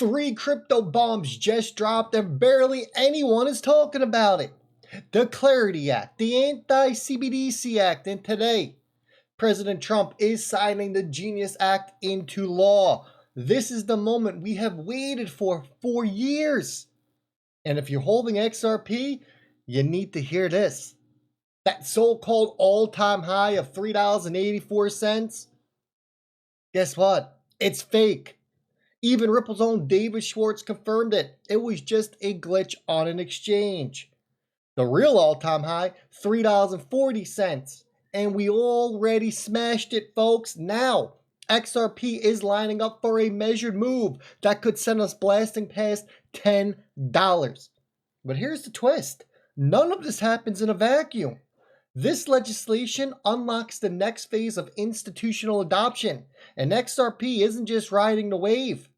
Three crypto bombs just dropped and barely anyone is talking about it. The Clarity Act, the Anti-CBDC Act, and today, President Trump is signing the Genius Act into law. This is the moment we have waited for years. And if you're holding XRP, you need to hear this. That so-called all-time high of $3.84, guess what? It's fake. Even Ripple's own David Schwartz confirmed it. It was just a glitch on an exchange. The real all-time high, $3.40. And we already smashed it, folks. Now, XRP is lining up for a measured move that could send us blasting past $10. But here's the twist. None of this happens in a vacuum. This legislation unlocks the next phase of institutional adoption, and XRP isn't just riding the wave.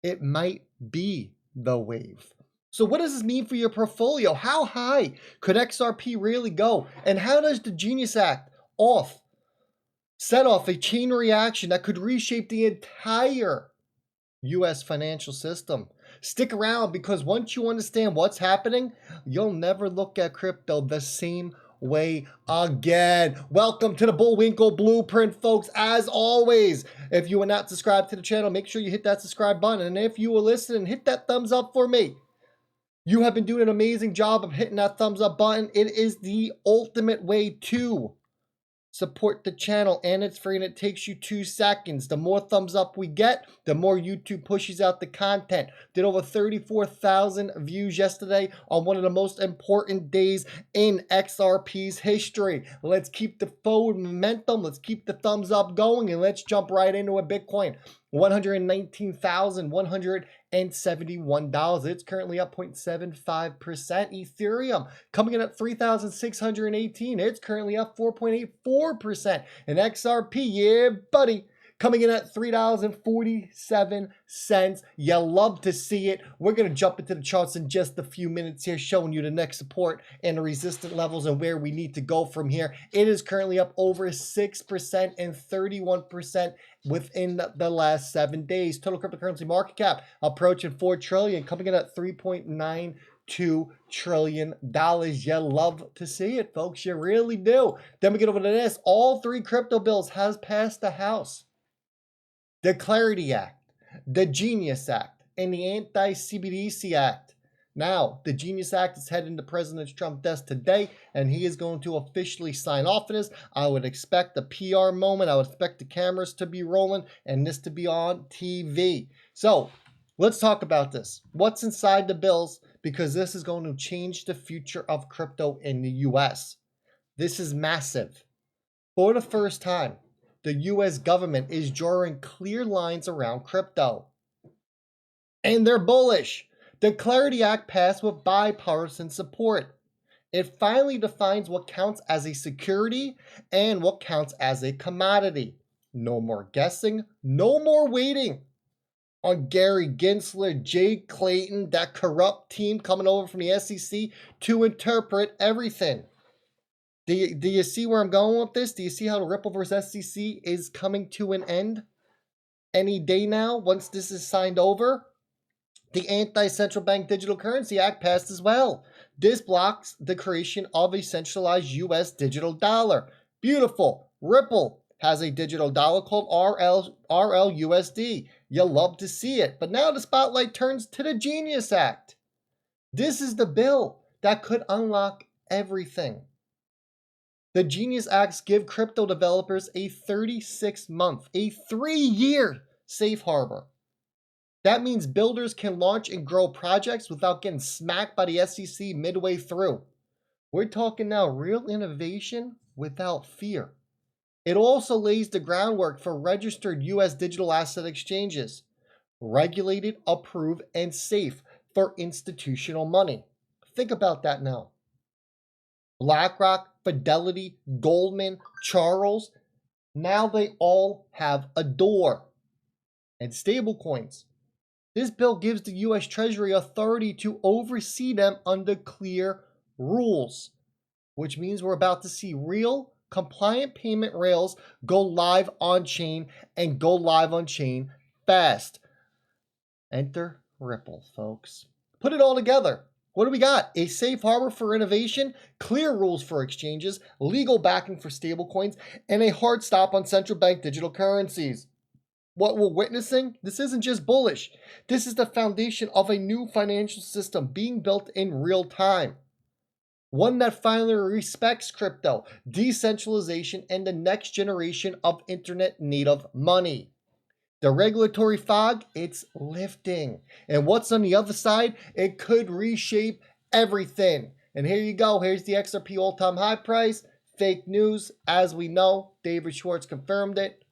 It might be the wave. So what does this mean for your portfolio? How high could XRP really go? And how does the Genius Act set off a chain reaction that could reshape the entire US financial system? Stick around, because once you understand what's happening, you'll never look at crypto the same way again. Welcome to the Bullwinkle Blueprint, folks. As always, if you are not subscribed to the channel, make sure you hit that subscribe button. And if you will listen, hit that thumbs up for me. You have been doing an amazing job of hitting that thumbs up button. It is the ultimate way to support the channel, and it's free, and it takes you 2 seconds. The more thumbs up we get, the more YouTube pushes out the content. Did over 34,000 views yesterday on one of the most important days in XRP's history. Let's keep the forward momentum. Let's keep the thumbs up going, and let's jump right into a Bitcoin. $119,171. It's currently up 0.75%. Ethereum coming in at 3,618. It's currently up 4.84%. And XRP, yeah, buddy, coming in at $3.47. You love to see it. We're going to jump into the charts in just a few minutes here, showing you the next support and the resistant levels and where we need to go from here. It is currently up over 6% and 31% within the last 7 days. Total cryptocurrency market cap approaching $4 trillion, coming in at $3.92 trillion. You love to see it, folks. You really do. Then we get over to this. All 3 crypto bills has passed the House. The Clarity Act, the Genius Act, and the Anti-CBDC Act. Now, the Genius Act is heading to President Trump's desk today, and he is going to officially sign off on this. I would expect a PR moment. I would expect the cameras to be rolling and this to be on TV. So, let's talk about this. What's inside the bills? Because this is going to change the future of crypto in the US. This is massive. For the first time, the US government is drawing clear lines around crypto. And they're bullish. The Clarity Act passed with bipartisan support. It finally defines what counts as a security and what counts as a commodity. No more guessing, no more waiting on Gary Gensler, Jay Clayton, that corrupt team coming over from the SEC to interpret everything. Do you see where I'm going with this? Do you see how the Ripple versus SEC is coming to an end any day now once this is signed over? The Anti-Central Bank Digital Currency Act passed as well. This blocks the creation of a centralized U.S. digital dollar. Beautiful. Ripple has a digital dollar called RLUSD. You'll love to see it. But now the spotlight turns to the Genius Act. This is the bill that could unlock everything. The Genius Acts give crypto developers a 36-month, a 3-year safe harbor. That means builders can launch and grow projects without getting smacked by the SEC midway through. We're talking now real innovation without fear. It also lays the groundwork for registered U.S. digital asset exchanges, regulated, approved, and safe for institutional money. Think about that now. BlackRock, Fidelity, Goldman, Charles, now they all have a door. And stablecoins. This bill gives the U.S. Treasury authority to oversee them under clear rules, which means we're about to see real compliant payment rails go live on chain and go live on chain fast. Enter Ripple, folks. Put it all together. What do we got? A safe harbor for innovation, clear rules for exchanges, legal backing for stablecoins, and a hard stop on central bank digital currencies. What we're witnessing, this isn't just bullish. This is the foundation of a new financial system being built in real time. One that finally respects crypto, decentralization, and the next generation of internet native money. The regulatory fog, it's lifting. And what's on the other side? It could reshape everything. And here you go. Here's the XRP all-time high price. Fake news. As we know, David Schwartz confirmed it.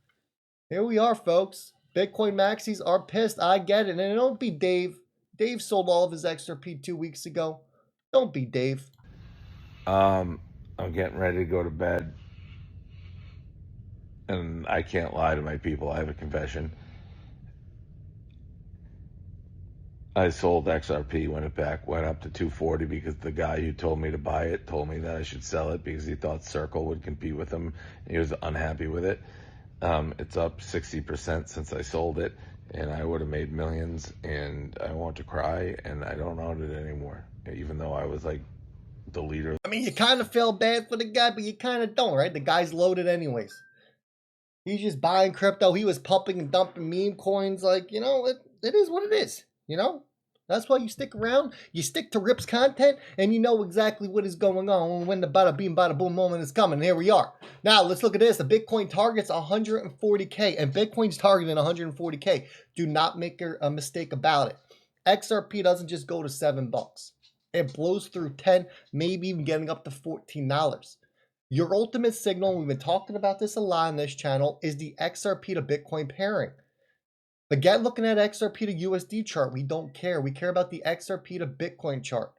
Here we are, folks. Bitcoin maxis are pissed. I get it. And don't be Dave. Dave sold all of his XRP 2 weeks ago. Don't be Dave. I'm getting ready to go to bed. And I can't lie to my people. I have a confession. I sold XRP when it went up to 240 because the guy who told me to buy it told me that I should sell it because he thought Circle would compete with him. And he was unhappy with it. It's up 60% since I sold it, and I would have made millions, and I want to cry, and I don't own it anymore, even though I was like the leader. I mean, you kind of feel bad for the guy, but you kind of don't, right? The guy's loaded anyways. He's just buying crypto. He was pumping and dumping meme coins. Like, you know, it is what it is, you know? That's why you stick around. You stick to Rip's content, and you know exactly what is going on when the bada beam, bada boom moment is coming. Here we are. Now, let's look at this. The Bitcoin target's 140K, and Bitcoin's targeting 140K. Do not make a mistake about it. XRP doesn't just go to $7. It blows through 10, maybe even getting up to $14. Your ultimate signal, we've been talking about this a lot on this channel, is the XRP to Bitcoin pairing. Forget looking at XRP to USD chart. We don't care. We care about the XRP to Bitcoin chart.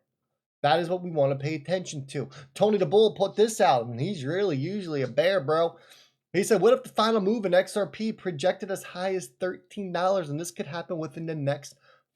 That is what we want to pay attention to. Tony the Bull put this out, and he's really usually a bear, bro. He said, what if the final move in XRP projected as high as $13, and this could happen within the next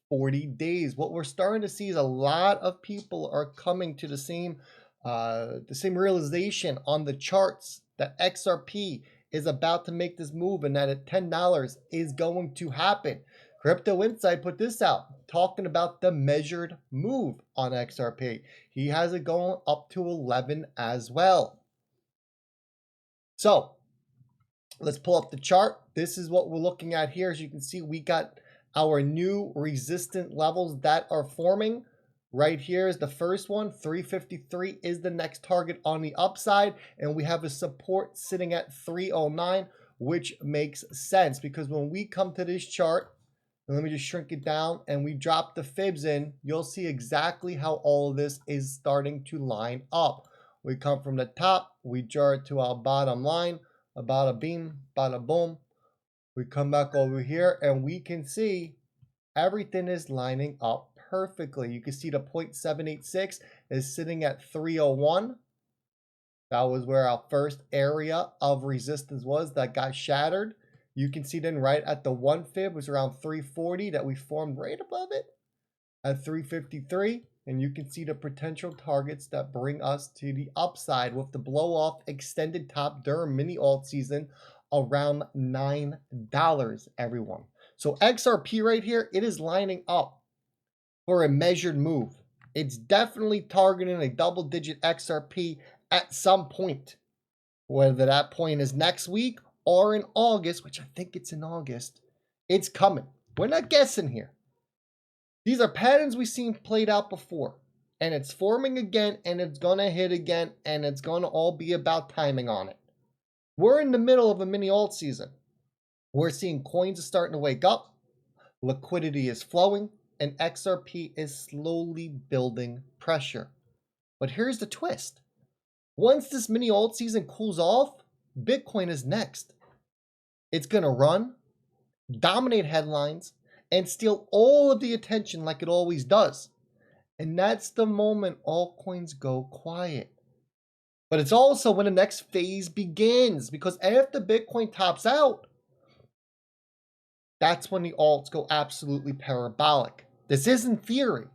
40 days? What we're starting to see is a lot of people are coming to the same realization on the charts that XRP is about to make this move and that at $10 is going to happen. Crypto Insight put this out, talking about the measured move on XRP. He has it going up to 11 as well. So let's pull up the chart. This is what we're looking at here. As you can see, we got our new resistant levels that are forming. Right here is the first one. 353 is the next target on the upside, and we have a support sitting at 309, which makes sense because when we come to this chart, and let me just shrink it down, and we drop the fibs in, you'll see exactly how all of this is starting to line up. We come from the top, we draw it to our bottom line, about a beam, bada boom. We come back over here, and we can see everything is lining up perfectly. You can see the 0.786 is sitting at 301. That was where our first area of resistance was that got shattered. You can see then right at the 1 fib was around 340 that we formed right above it at 353. And you can see the potential targets that bring us to the upside with the blow off extended top during mini alt season around $9, everyone. So XRP right here, it is lining up for a measured move. It's definitely targeting a double-digit XRP at some point. Whether that point is next week or in August, which I think it's in August, it's coming. We're not guessing here. These are patterns we've seen played out before. And it's forming again, and it's going to hit again, and it's going to all be about timing on it. We're in the middle of a mini alt season. We're seeing coins are starting to wake up. Liquidity is flowing. And XRP is slowly building pressure. But here's the twist. Once this mini alt season cools off, Bitcoin is next. It's going to run, dominate headlines, and steal all of the attention like it always does. And that's the moment altcoins go quiet. But it's also when the next phase begins, because after Bitcoin tops out, that's when the alts go absolutely parabolic. This isn't theory.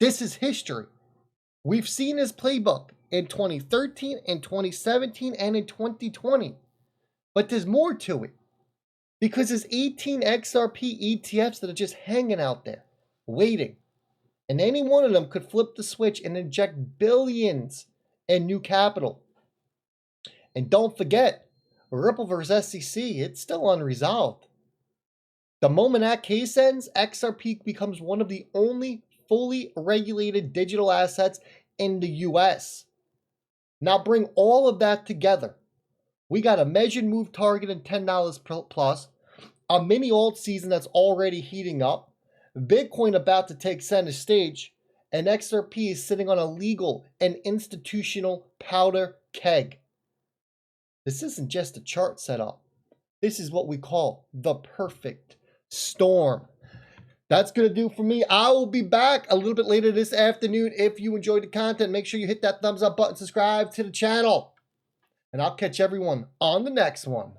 This is history. We've seen this playbook in 2013, in 2017, and in 2020. But there's more to it. Because there's 18 XRP ETFs that are just hanging out there, waiting. And any one of them could flip the switch and inject billions in new capital. And don't forget, Ripple versus SEC, it's still unresolved. The moment that case ends, XRP becomes one of the only fully regulated digital assets in the US. Now bring all of that together. We got a measured move target at $10 plus, a mini alt season that's already heating up, Bitcoin about to take center stage, and XRP is sitting on a legal and institutional powder keg. This isn't just a chart setup. This is what we call the perfect storm. That's going to do for me. I will be back a little bit later this afternoon. If you enjoyed the content, make sure you hit that thumbs up button, subscribe to the channel, and I'll catch everyone on the next one.